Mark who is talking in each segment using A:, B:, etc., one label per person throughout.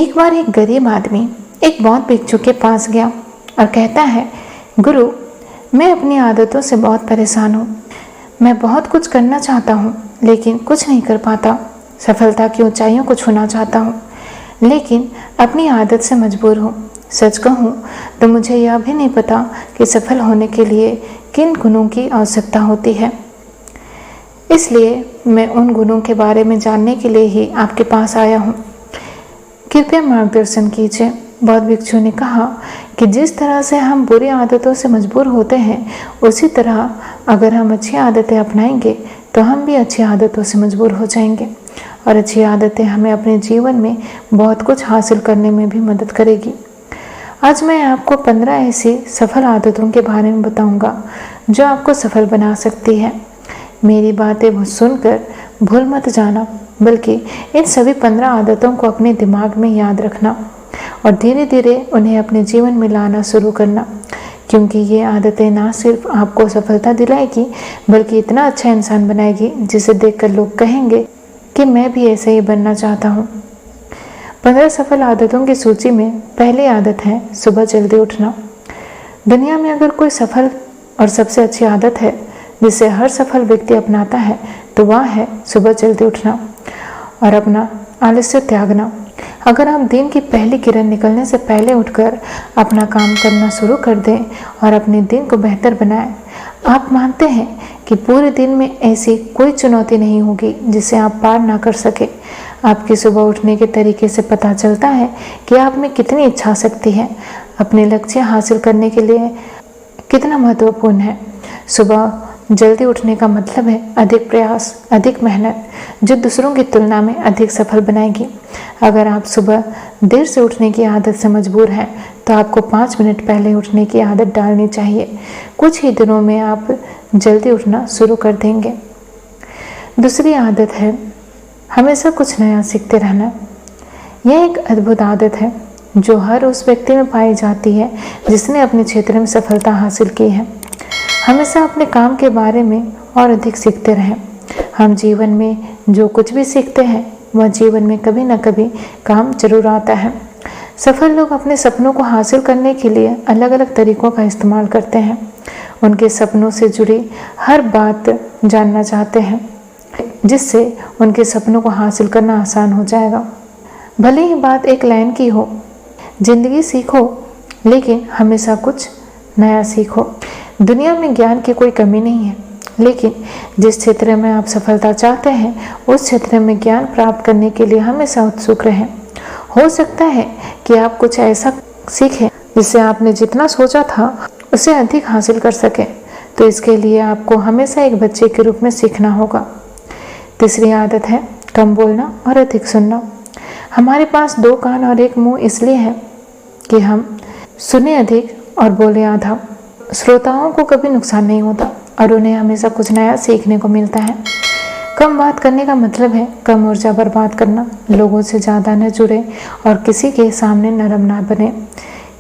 A: एक बार एक गरीब आदमी एक बौद्ध भिक्षु के पास गया और कहता है, गुरु, मैं अपनी आदतों से बहुत परेशान हूँ। मैं बहुत कुछ करना चाहता हूँ लेकिन कुछ नहीं कर पाता। सफलता की ऊंचाइयों को छूना चाहता हूँ लेकिन अपनी आदत से मजबूर हूँ। सच कहूँ तो मुझे यह भी नहीं पता कि सफल होने के लिए किन गुणों की आवश्यकता होती है। इसलिए मैं उन गुणों के बारे में जानने के लिए ही आपके पास आया हूँ। कृपया मार्गदर्शन कीजिए। बौद्ध भिक्षु ने कहा कि जिस तरह से हम बुरी आदतों से मजबूर होते हैं, उसी तरह अगर हम अच्छी आदतें अपनाएंगे तो हम भी अच्छी आदतों से मजबूर हो जाएंगे और अच्छी आदतें हमें अपने जीवन में बहुत कुछ हासिल करने में भी मदद करेगी। आज मैं आपको 15 ऐसी सफल आदतों के बारे में बताऊंगा जो आपको सफल बना सकती है। मेरी बातें सुनकर भूल मत जाना, बल्कि इन सभी 15 आदतों को अपने दिमाग में याद रखना और धीरे धीरे उन्हें अपने जीवन में लाना शुरू करना, क्योंकि ये आदतें ना सिर्फ आपको सफलता दिलाएगी बल्कि इतना अच्छा इंसान बनाएगी जिसे देखकर लोग कहेंगे कि मैं भी ऐसे ही बनना चाहता हूँ। 15 सफल आदतों की सूची में पहली आदत है सुबह जल्दी उठना। दुनिया में अगर कोई सफल और सबसे अच्छी आदत है जिसे हर सफल व्यक्ति अपनाता है तो वह है सुबह जल्दी उठना और अपना आलस्य त्यागना। अगर आप दिन की पहली किरण निकलने से पहले उठकर अपना काम करना शुरू कर दें और अपने दिन को बेहतर बनाएं, आप मानते हैं कि पूरे दिन में ऐसी कोई चुनौती नहीं होगी जिसे आप पार ना कर सके। आपकी सुबह उठने के तरीके से पता चलता है कि आप में कितनी इच्छा शक्ति है, अपने लक्ष्य हासिल करने के लिए कितना महत्वपूर्ण है। सुबह जल्दी उठने का मतलब है अधिक प्रयास, अधिक मेहनत, जो दूसरों की तुलना में अधिक सफल बनाएगी। अगर आप सुबह देर से उठने की आदत से मजबूर हैं तो आपको 5 मिनट पहले उठने की आदत डालनी चाहिए। कुछ ही दिनों में आप जल्दी उठना शुरू कर देंगे। दूसरी आदत है हमेशा कुछ नया सीखते रहना। यह एक अद्भुत आदत है जो हर उस व्यक्ति में पाई जाती है जिसने अपने क्षेत्र में सफलता हासिल की है। हमेशा अपने काम के बारे में और अधिक सीखते रहें। हम जीवन में जो कुछ भी सीखते हैं वह जीवन में कभी न कभी काम जरूर आता है। सफल लोग अपने सपनों को हासिल करने के लिए अलग अलग तरीकों का इस्तेमाल करते हैं। उनके सपनों से जुड़ी हर बात जानना चाहते हैं जिससे उनके सपनों को हासिल करना आसान हो जाएगा। भले ही बात एक लाइन की हो, जिंदगी सीखो लेकिन हमेशा कुछ नया सीखो। दुनिया में ज्ञान की कोई कमी नहीं है, लेकिन जिस क्षेत्र में आप सफलता चाहते हैं उस क्षेत्र में ज्ञान प्राप्त करने के लिए हमेशा उत्सुक रहें। हो सकता है कि आप कुछ ऐसा सीखें जिससे आपने जितना सोचा था उसे अधिक हासिल कर सकें, तो इसके लिए आपको हमेशा एक बच्चे के रूप में सीखना होगा। तीसरी आदत है कम बोलना और अधिक सुनना। हमारे पास 2 कान और 1 मुंह इसलिए है कि हम सुने अधिक और बोले आधा। श्रोताओं को कभी नुकसान नहीं होता और उन्हें हमेशा कुछ नया सीखने को मिलता है। कम बात करने का मतलब है कम ऊर्जा बर्बाद करना। लोगों से ज़्यादा न जुड़े और किसी के सामने नरम ना बने।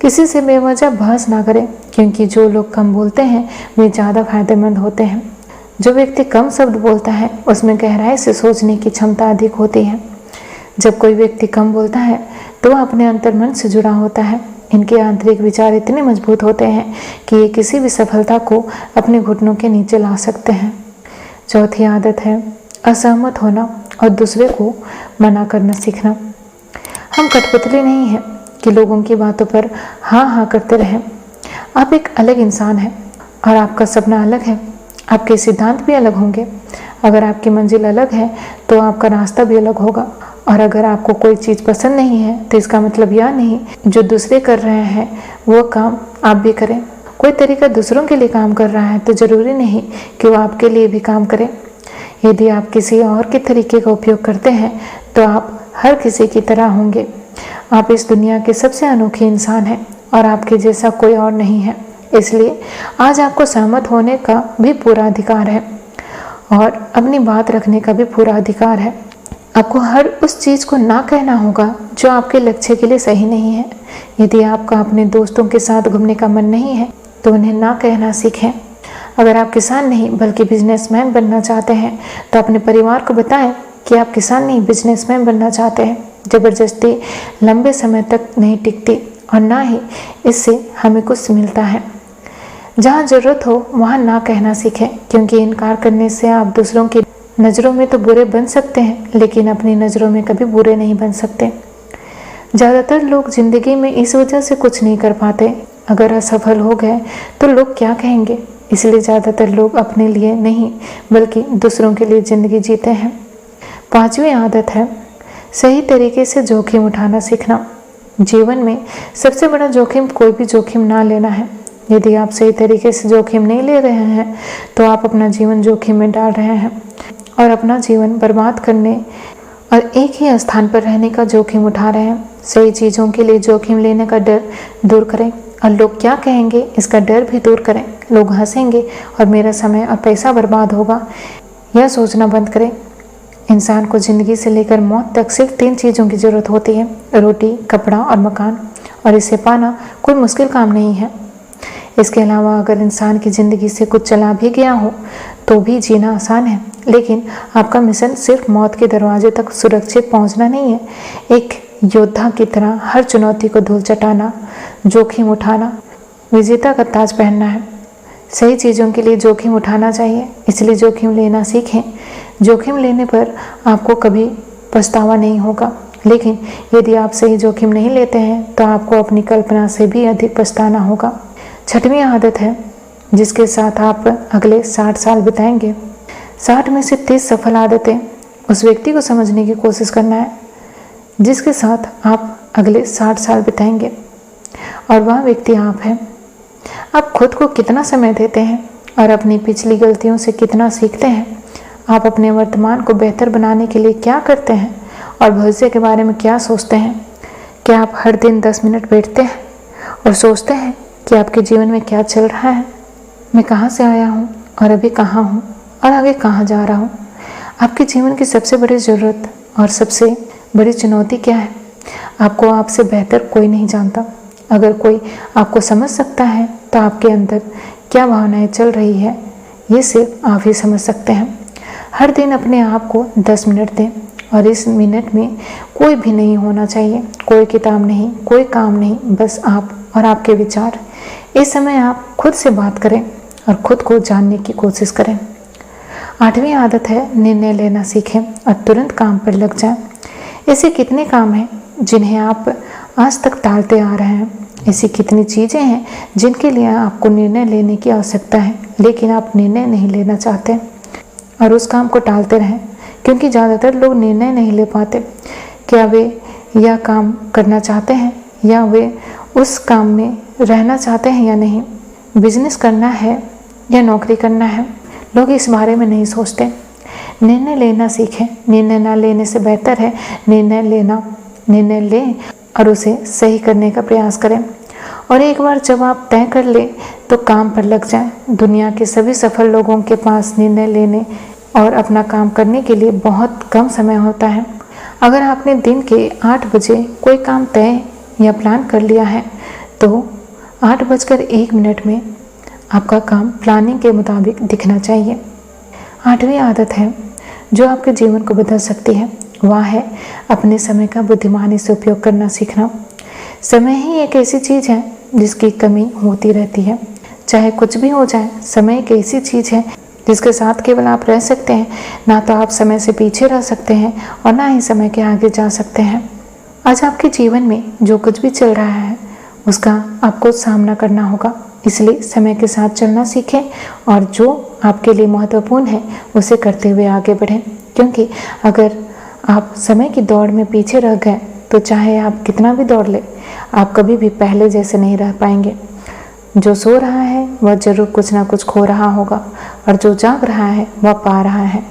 A: किसी से बेवजह बहस ना करें, क्योंकि जो लोग कम बोलते हैं वे ज़्यादा फायदेमंद होते हैं। जो व्यक्ति कम शब्द बोलता है उसमें गहराई से सोचने की क्षमता अधिक होती है। जब कोई व्यक्ति कम बोलता है तो वह अपने अंतर्मन से जुड़ा होता है। इनके आंतरिक विचार इतने मजबूत होते हैं कि ये किसी भी सफलता को अपने घुटनों के नीचे ला सकते हैं। चौथी आदत है असहमत होना और दूसरे को मना करना सीखना। हम कठपुतली नहीं हैं कि लोगों की बातों पर हाँ हाँ करते रहें। आप एक अलग इंसान हैं और आपका सपना अलग है। आपके सिद्धांत भी अलग होंगे। अगर आपकी मंजिल अलग है तो आपका रास्ता भी अलग होगा। और अगर आपको कोई चीज़ पसंद नहीं है तो इसका मतलब यह नहीं जो दूसरे कर रहे हैं वो काम आप भी करें। कोई तरीका दूसरों के लिए काम कर रहा है तो ज़रूरी नहीं कि वो आपके लिए भी काम करे। यदि आप किसी और के तरीके का उपयोग करते हैं तो आप हर किसी की तरह होंगे। आप इस दुनिया के सबसे अनोखे इंसान हैं और आपके जैसा कोई और नहीं है। इसलिए आज आपको सहमत होने का भी पूरा अधिकार है और अपनी बात रखने का भी पूरा अधिकार है। आपको हर उस चीज़ को ना कहना होगा जो आपके लक्ष्य के लिए सही नहीं है। यदि आपका अपने दोस्तों के साथ घूमने का मन नहीं है तो उन्हें ना कहना सीखें। अगर आप किसान नहीं बल्कि बिजनेसमैन बनना चाहते हैं तो अपने परिवार को बताएं कि आप किसान नहीं बिजनेसमैन बनना चाहते हैं। ज़बरदस्ती लंबे समय तक नहीं टिकती और ना ही इससे हमें कुछ मिलता है। जहाँ ज़रूरत हो वहाँ ना कहना सीखें, क्योंकि इनकार करने से आप दूसरों की नज़रों में तो बुरे बन सकते हैं, लेकिन अपनी नज़रों में कभी बुरे नहीं बन सकते। ज़्यादातर लोग ज़िंदगी में इस वजह से कुछ नहीं कर पाते, अगर असफल हो गए तो लोग क्या कहेंगे, इसलिए ज़्यादातर लोग अपने लिए नहीं बल्कि दूसरों के लिए ज़िंदगी जीते हैं। 5वीं आदत है सही तरीके से जोखिम उठाना सीखना। जीवन में सबसे बड़ा जोखिम कोई भी जोखिम ना लेना है। यदि आप सही तरीके से जोखिम नहीं ले रहे हैं तो आप अपना जीवन जोखिम में डाल रहे हैं और अपना जीवन बर्बाद करने और एक ही स्थान पर रहने का जोखिम उठा रहे हैं। सही चीज़ों के लिए जोखिम लेने का डर दूर करें और लोग क्या कहेंगे इसका डर भी दूर करें। लोग हंसेंगे और मेरा समय और पैसा बर्बाद होगा, यह सोचना बंद करें। इंसान को ज़िंदगी से लेकर मौत तक सिर्फ 3 चीज़ों की ज़रूरत होती है, रोटी, कपड़ा और मकान, और इसे पाना कोई मुश्किल काम नहीं है। इसके अलावा अगर इंसान की ज़िंदगी से कुछ चला भी गया हो तो भी जीना आसान है, लेकिन आपका मिशन सिर्फ मौत के दरवाजे तक सुरक्षित पहुंचना नहीं है। एक योद्धा की तरह हर चुनौती को धूल चटाना, जोखिम उठाना, विजेता का ताज पहनना है। सही चीज़ों के लिए जोखिम उठाना चाहिए, इसलिए जोखिम लेना सीखें। जोखिम लेने पर आपको कभी पछतावा नहीं होगा, लेकिन यदि आप सही जोखिम नहीं लेते हैं तो आपको अपनी कल्पना से भी अधिक पछताना होगा। 6वीं आदत है जिसके साथ आप अगले 60 साल बिताएंगे। 60 में से 30 सफल आदतें उस व्यक्ति को समझने की कोशिश करना है जिसके साथ आप अगले 60 साल बिताएंगे, और वह व्यक्ति आप हैं। आप खुद को कितना समय देते हैं और अपनी पिछली गलतियों से कितना सीखते हैं। आप अपने वर्तमान को बेहतर बनाने के लिए क्या करते हैं और भविष्य के बारे में क्या सोचते हैं। क्या आप हर दिन 10 मिनट बैठते हैं और सोचते हैं कि आपके जीवन में क्या चल रहा है, मैं कहाँ से आया हूँ और अभी कहाँ हूँ और आगे कहाँ जा रहा हूँ। आपके जीवन की सबसे बड़ी ज़रूरत और सबसे बड़ी चुनौती क्या है। आपको आपसे बेहतर कोई नहीं जानता। अगर कोई आपको समझ सकता है तो आपके अंदर क्या भावनाएं चल रही है ये सिर्फ आप ही समझ सकते हैं। हर दिन अपने आप को 10 मिनट दें और इस मिनट में कोई भी नहीं होना चाहिए, कोई किताब नहीं, कोई काम नहीं, बस आप और आपके विचार। इस समय आप खुद से बात करें और खुद को जानने की कोशिश करें। 8वीं आदत है निर्णय लेना सीखें और तुरंत काम पर लग जाएं। ऐसे कितने काम हैं जिन्हें आप आज तक टालते आ रहे हैं। ऐसी कितनी चीज़ें हैं जिनके लिए आपको निर्णय लेने की आवश्यकता है, लेकिन आप निर्णय नहीं लेना चाहते और उस काम को टालते रहें, क्योंकि ज़्यादातर लोग निर्णय नहीं ले पाते। क्या वे यह काम करना चाहते हैं या वे उस काम में रहना चाहते हैं या नहीं, बिजनेस करना है या नौकरी करना है, लोग इस बारे में नहीं सोचते। निर्णय लेना सीखें। निर्णय ना लेने से बेहतर है निर्णय लें और उसे सही करने का प्रयास करें, और एक बार जब आप तय कर लें तो काम पर लग जाएं। दुनिया के सभी सफल लोगों के पास निर्णय लेने और अपना काम करने के लिए बहुत कम समय होता है। अगर आपने दिन के 8 बजे कोई काम तय या प्लान कर लिया है तो 8:01 में आपका काम प्लानिंग के मुताबिक दिखना चाहिए। 8वीं आदत है जो आपके जीवन को बदल सकती है, वह है अपने समय का बुद्धिमानी से उपयोग करना सीखना। समय ही एक ऐसी चीज़ है जिसकी कमी होती रहती है, चाहे कुछ भी हो जाए। समय एक ऐसी चीज़ है जिसके साथ केवल आप रह सकते हैं, ना तो आप समय से पीछे रह सकते हैं और ना ही समय के आगे जा सकते हैं। आज आपके जीवन में जो कुछ भी चल रहा है उसका आपको सामना करना होगा, इसलिए समय के साथ चलना सीखें और जो आपके लिए महत्वपूर्ण है उसे करते हुए आगे बढ़ें, क्योंकि अगर आप समय की दौड़ में पीछे रह गए तो चाहे आप कितना भी दौड़ ले, आप कभी भी पहले जैसे नहीं रह पाएंगे। जो सो रहा है वह जरूर कुछ ना कुछ खो रहा होगा और जो जाग रहा है वह पा रहा है।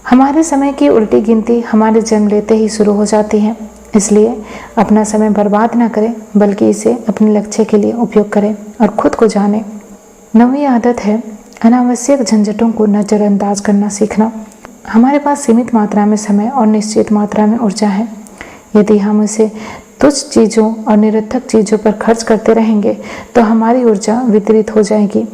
A: हमारे समय की उल्टी गिनती हमारे जन्म लेते ही शुरू हो जाती है, इसलिए अपना समय बर्बाद ना करें बल्कि इसे अपने लक्ष्य के लिए उपयोग करें और खुद को जानें। 9वीं आदत है अनावश्यक झंझटों को नज़रअंदाज करना सीखना। हमारे पास सीमित मात्रा में समय और निश्चित मात्रा में ऊर्जा है। यदि हम इसे तुच्छ चीज़ों और निरर्थक चीज़ों पर खर्च करते रहेंगे तो हमारी ऊर्जा वितरित हो जाएगी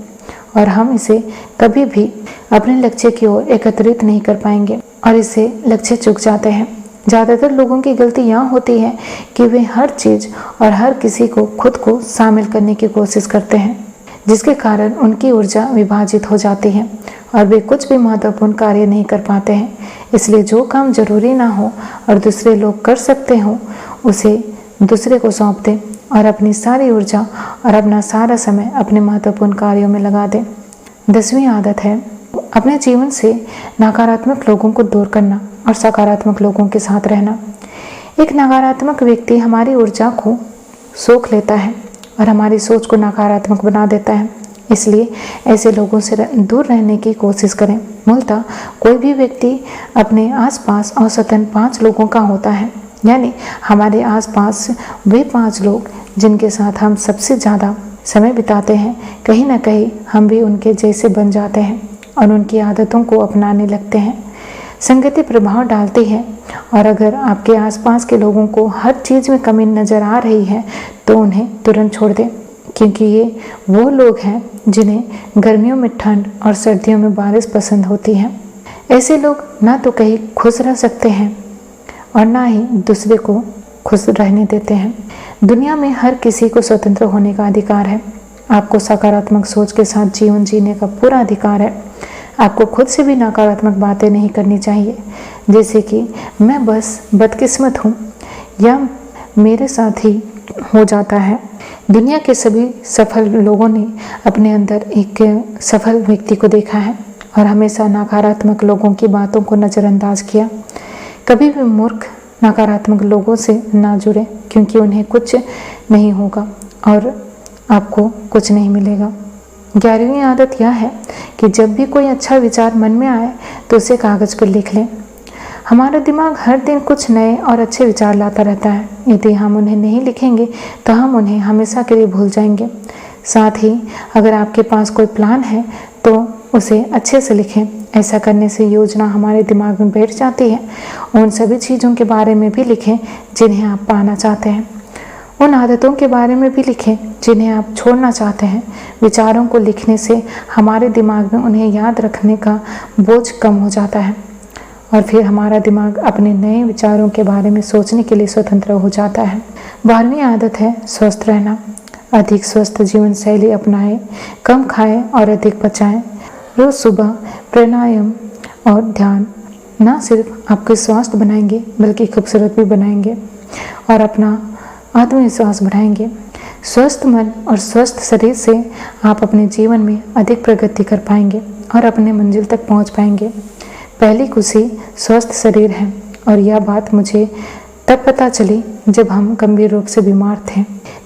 A: और हम इसे कभी भी अपने लक्ष्य की ओर एकत्रित नहीं कर पाएंगे और इससे लक्ष्य चूक जाते हैं। ज़्यादातर लोगों की गलती यहाँ होती है कि वे हर चीज़ और हर किसी को खुद को शामिल करने की कोशिश करते हैं, जिसके कारण उनकी ऊर्जा विभाजित हो जाती है और वे कुछ भी महत्वपूर्ण कार्य नहीं कर पाते हैं। इसलिए जो काम जरूरी ना हो और दूसरे लोग कर सकते हो, उसे दूसरे को सौंप दें और अपनी सारी ऊर्जा और अपना सारा समय अपने महत्वपूर्ण कार्यों में लगा दें। 10वीं आदत है अपने जीवन से नकारात्मक लोगों को दूर करना और सकारात्मक लोगों के साथ रहना। एक नकारात्मक व्यक्ति हमारी ऊर्जा को सोख लेता है और हमारी सोच को नकारात्मक बना देता है। इसलिए ऐसे लोगों से दूर रहने की कोशिश करें। मूलतः कोई भी व्यक्ति अपने आसपास औसतन 5 लोगों का होता है, यानी हमारे आसपास वे 5 लोग जिनके साथ हम सबसे ज़्यादा समय बिताते हैं, कहीं ना कहीं हम भी उनके जैसे बन जाते हैं और उनकी आदतों को अपनाने लगते हैं। संगति प्रभाव डालती है और अगर आपके आसपास के लोगों को हर चीज़ में कमी नज़र आ रही है तो उन्हें तुरंत छोड़ दें, क्योंकि ये वो लोग हैं जिन्हें गर्मियों में ठंड और सर्दियों में बारिश पसंद होती है। ऐसे लोग ना तो कहीं खुश रह सकते हैं और ना ही दूसरे को खुश रहने देते हैं। दुनिया में हर किसी को स्वतंत्र होने का अधिकार है। आपको सकारात्मक सोच के साथ जीवन जीने का पूरा अधिकार है। आपको खुद से भी नकारात्मक बातें नहीं करनी चाहिए, जैसे कि मैं बस बदकिस्मत हूँ या मेरे साथ ही हो जाता है। दुनिया के सभी सफल लोगों ने अपने अंदर एक सफल व्यक्ति को देखा है और हमेशा नकारात्मक लोगों की बातों को नज़रअंदाज किया। कभी भी मूर्ख नकारात्मक लोगों से ना जुड़े, क्योंकि उन्हें कुछ नहीं होगा और आपको कुछ नहीं मिलेगा। 11वीं आदत यह है कि जब भी कोई अच्छा विचार मन में आए तो उसे कागज़ पर लिख लें। हमारा दिमाग हर दिन कुछ नए और अच्छे विचार लाता रहता है। यदि हम उन्हें नहीं लिखेंगे तो हम उन्हें हमेशा के लिए भूल जाएंगे। साथ ही अगर आपके पास कोई प्लान है तो उसे अच्छे से लिखें। ऐसा करने से योजना हमारे दिमाग में बैठ जाती है। उन सभी चीज़ों के बारे में भी लिखें जिन्हें आप पाना चाहते हैं। उन आदतों के बारे में भी लिखें जिन्हें आप छोड़ना चाहते हैं। विचारों को लिखने से हमारे दिमाग में उन्हें याद रखने का बोझ कम हो जाता है और फिर हमारा दिमाग अपने नए विचारों के बारे में सोचने के लिए स्वतंत्र हो जाता है। 12वीं आदत है स्वस्थ रहना। अधिक स्वस्थ जीवन शैली अपनाएं, कम खाएं और अधिक पचाएं। रोज सुबह प्राणायाम और ध्यान न सिर्फ आपके स्वास्थ्य बनाएंगे बल्कि खूबसूरत भी बनाएंगे और अपना आत्मविश्वास बढ़ाएंगे। स्वस्थ मन और स्वस्थ शरीर से आप अपने जीवन में अधिक प्रगति कर पाएंगे और अपने मंजिल तक पहुंच पाएंगे। पहली खुशी स्वस्थ शरीर है और यह बात मुझे तब पता चली जब हम गंभीर रूप से बीमार थे।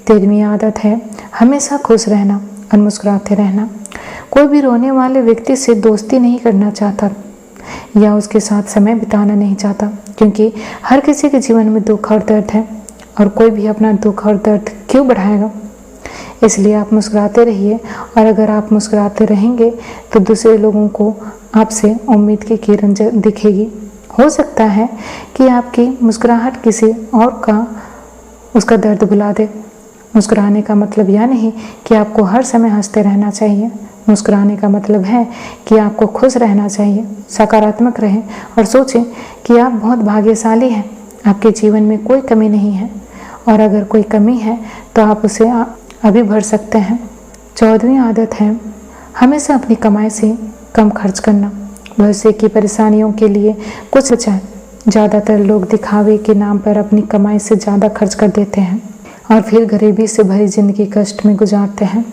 A: 13वीं आदत है हमेशा खुश रहना और मुस्कुराते रहना। कोई भी रोने वाले व्यक्ति से दोस्ती नहीं करना चाहता या उसके साथ समय बिताना नहीं चाहता, क्योंकि हर किसी के जीवन में दुख और दर्द है और कोई भी अपना दुख और दर्द क्यों बढ़ाएगा। इसलिए आप मुस्कुराते रहिए और अगर आप मुस्कुराते रहेंगे तो दूसरे लोगों को आपसे उम्मीद की किरण दिखेगी। हो सकता है कि आपकी मुस्कुराहट किसी और का उसका दर्द भुला दे। मुस्कुराने का मतलब यह नहीं कि आपको हर समय हंसते रहना चाहिए। मुस्कुराने का मतलब है कि आपको खुश रहना चाहिए। सकारात्मक रहें और सोचें कि आप बहुत भाग्यशाली हैं। आपके जीवन में कोई कमी नहीं है और अगर कोई कमी है तो आप उसे अभी भर सकते हैं। 14वीं आदत है हमेशा अपनी कमाई से कम खर्च करना। भविष्य की परेशानियों के लिए कुछ बचाएं। ज़्यादातर लोग दिखावे के नाम पर अपनी कमाई से ज़्यादा खर्च कर देते हैं और फिर गरीबी से भरी जिंदगी कष्ट में गुजारते हैं।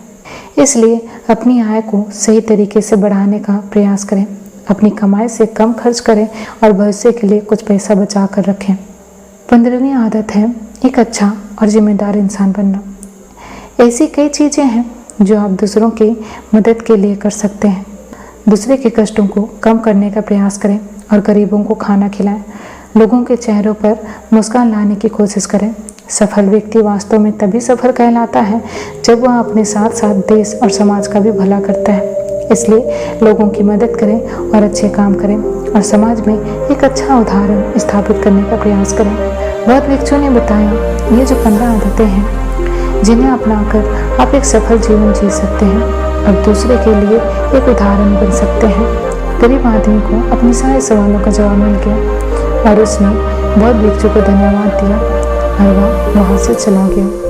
A: इसलिए अपनी आय को सही तरीके से बढ़ाने का प्रयास करें। अपनी कमाई से कम खर्च करें और भविष्य के लिए कुछ पैसा बचा कर रखें। 15वीं आदत है एक अच्छा और जिम्मेदार इंसान बनना। ऐसी कई चीज़ें हैं जो आप दूसरों की मदद के लिए कर सकते हैं। दूसरे के कष्टों को कम करने का प्रयास करें और गरीबों को खाना खिलाएं। लोगों के चेहरों पर मुस्कान लाने की कोशिश करें। सफल व्यक्ति वास्तव में तभी सफल कहलाता है जब वह अपने साथ साथ देश और समाज का भी भला करता है। इसलिए लोगों की मदद करें और अच्छे काम करें और समाज में एक अच्छा उदाहरण स्थापित करने का प्रयास करें। बहुत व्यक्तियों ने बताया ये जो 15 आदतें हैं जिन्हें अपनाकर आप एक सफल जीवन जी सकते हैं और दूसरे के लिए एक उदाहरण बन सकते हैं। गरीब आदमी को अपने सारे सवालों का जवाब मिल गया और उसने बौद्ध भिक्षु को धन्यवाद दिया और वह वहाँ से चला गया।